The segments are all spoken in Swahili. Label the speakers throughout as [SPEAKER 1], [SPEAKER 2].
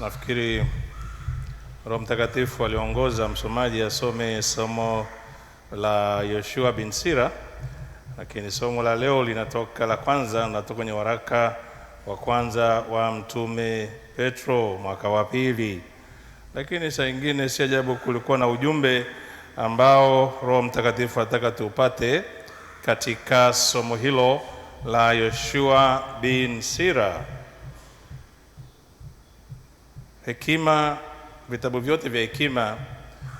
[SPEAKER 1] Nafikiri Roho Mtakatifu aliongoza msomaji asome somo la Yoshua bin Sira, lakini somo la leo la kwanza linatoka kwenye waraka wa kwanza wa Mtume Petro mwaka wa pili. Lakini saa nyingine si ajabu kulikuwa na ujumbe ambao Roho Mtakatifu ataka tupate katika somo hilo la Yoshua bin Sira. Hekima, vitabu vyote vya hekima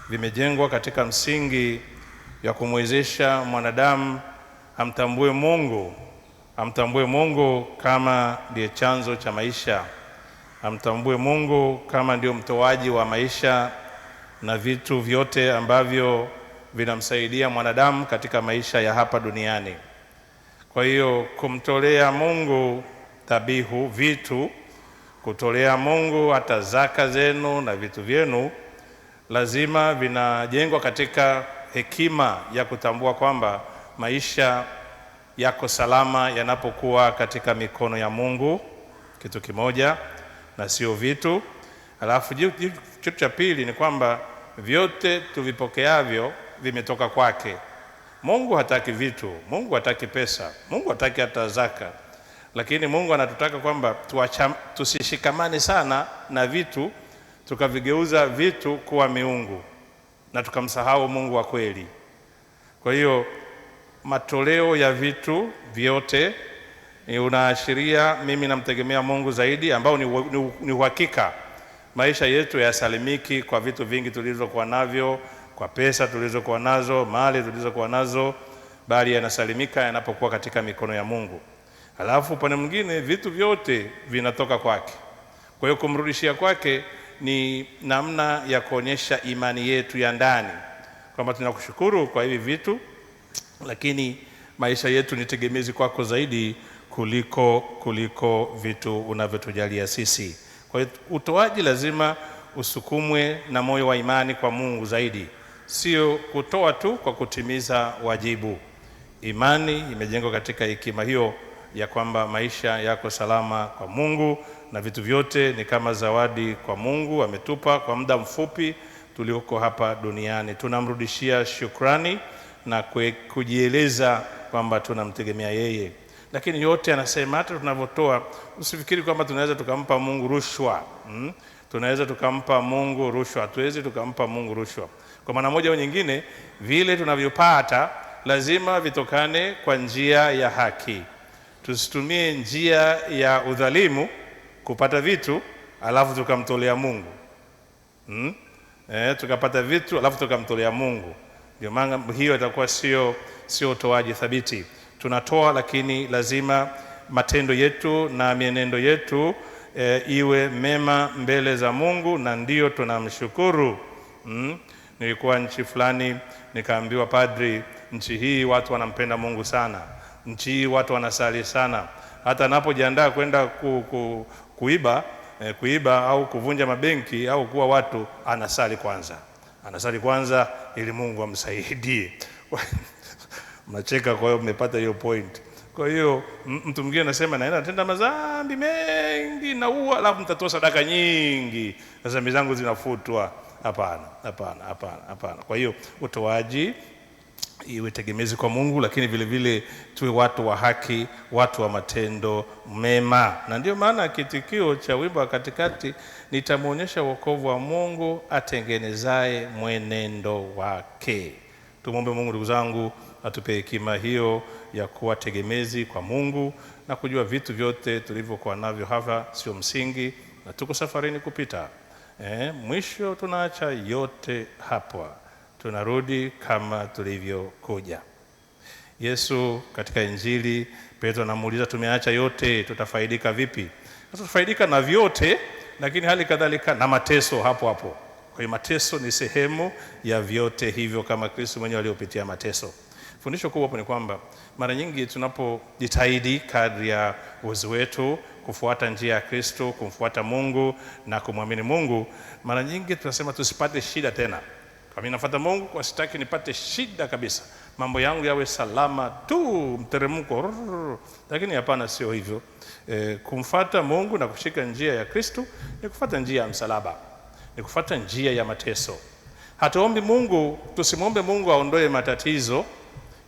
[SPEAKER 1] vimejengwa katika msingi ya kumwezesha mwanadamu amtambue Mungu kama ndiye chanzo cha maisha, amtambue Mungu kama ndio mtoaji wa maisha na vitu vyote ambavyo vinamsaidia mwanadamu katika maisha ya hapa duniani. Kwa hiyo kumtolea Mungu dhabihu, vitu, kutolea Mungu hata zaka zenu na vitu vyenu, lazima vinajengwa katika hekima ya kutambua kwamba maisha yako salama yanapokuwa katika mikono ya Mungu, kitu kimoja na sio vitu. Alafu kitu cha pili ni kwamba vyote tuvipokeavyo vimetoka kwake. Mungu hataki vitu, Mungu hataki pesa, Mungu hataki hata zaka. Lakini Mungu anatutaka kwamba tusishikamane sana na vitu, tukavigeuza vitu kuwa miungu na tukamsahau Mungu wa kweli. Kwa hiyo matoleo ya vitu vyote unaashiria mimi namtegemea Mungu zaidi, ambao ni uhakika maisha yetu yasalimiki kwa vitu vingi tulizokuwa navyo, kwa pesa tulizokuwa nazo, mali tulizokuwa nazo, bali yanasalimika yanapokuwa katika mikono ya Mungu. Alafu upande mwingine vitu vyote vinatoka kwake. Kwa hiyo kumrudishia kwake ni namna ya kuonyesha imani yetu ya ndani kwamba tunakushukuru kwa hivi vitu, lakini maisha yetu ni tegemezi kwako zaidi kuliko vitu unavyotujalia sisi. Kwa hiyo utoaji lazima usukumwe na moyo wa imani kwa Mungu zaidi, sio kutoa tu kwa kutimiza wajibu. Imani imejengwa katika hekima hiyo ya kwamba maisha yako salama kwa Mungu na vitu vyote ni kama zawadi kwa Mungu ametupa kwa muda mfupi tulioko hapa duniani. Tunamrudishia shukrani na kujieleza kwamba tunamtegemea yeye. Lakini yote anasema hata tunavyotoa, usifikiri kwamba tunaweza tukampa Mungu rushwa. Tunaweza tukampa Mungu rushwa, hatuwezi tukampa Mungu rushwa. Kwa maana moja au nyingine, vile tunavyopata lazima vitokane kwa njia ya haki. Tusitumie njia ya udhalimu kupata vitu alafu tukamtolea Mungu. Tukapata vitu alafu tukamtolea Mungu. Ndio maana hiyo itakuwa sio utoaji thabiti. Tunatoa, lakini lazima matendo yetu na mienendo yetu iwe mema mbele za Mungu, na ndio tunamshukuru. Nilikuwa nchi fulani nikaambiwa, padri, nchi hii watu wanampenda Mungu sana. Nchi hii watu wanasali sana. Hata anapojiandaa kwenda kuiba au kuvunja mabenki au kuwa watu, anasali kwanza ili Mungu amsaidie. Mnacheka, kwa hiyo mmepata hiyo point. Kwa hiyo mtu mwingine anasema naenda natenda madhambi mengi na alafu mtatoa sadaka nyingi, sasa dhambi zangu zinafutwa. Hapana. Kwa hiyo utoaji iwe tegemezi kwa Mungu, lakini vile vile tuwe watu wa haki, watu wa matendo mema. Na ndio maana kitikio cha wimbo wa katikati, nitamuonyesha wokovu wa Mungu atengenezaye mwenendo wake. Tumombe Mungu, ndugu zangu, atupe hekima hiyo ya kuwa tegemezi kwa Mungu na kujua vitu vyote tulivyokuwa navyo hapa sio msingi na tuko safarini kupita. Mwisho tunaacha yote hapa, tunarudi kama tulivyokuja. Yesu katika Injili, Petro anamuuliza, tumeacha yote, tutafaidika vipi? Tutafaidika na vyote, lakini hali kadhalika na mateso hapo. Kwa hiyo mateso ni sehemu ya vyote hivyo, kama Kristo mwenyewe aliyopitia mateso. Fundisho kubwa hapo ni kwamba mara nyingi tunapojitahidi kadri ya uwezo wetu kufuata njia ya Kristo, kumfuata Mungu na kumwamini Mungu, mara nyingi tunasema tusipate shida tena. Kama ninafuata Mungu, kwa sitaki nipate shida kabisa. mambo yangu yawe salama tu, mteremko. Lakini hapana, sio hivyo. Kumfuata Mungu na kushika njia ya Kristo ni kufuata njia ya msalaba, ni kufuata njia ya mateso. Tusimwombe Mungu aondoe matatizo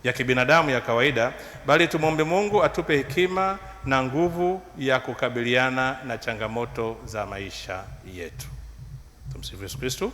[SPEAKER 1] ya kibinadamu ya kawaida, bali tumwombe Mungu atupe hekima na nguvu ya kukabiliana na changamoto za maisha yetu. Tumsifu Yesu Kristo.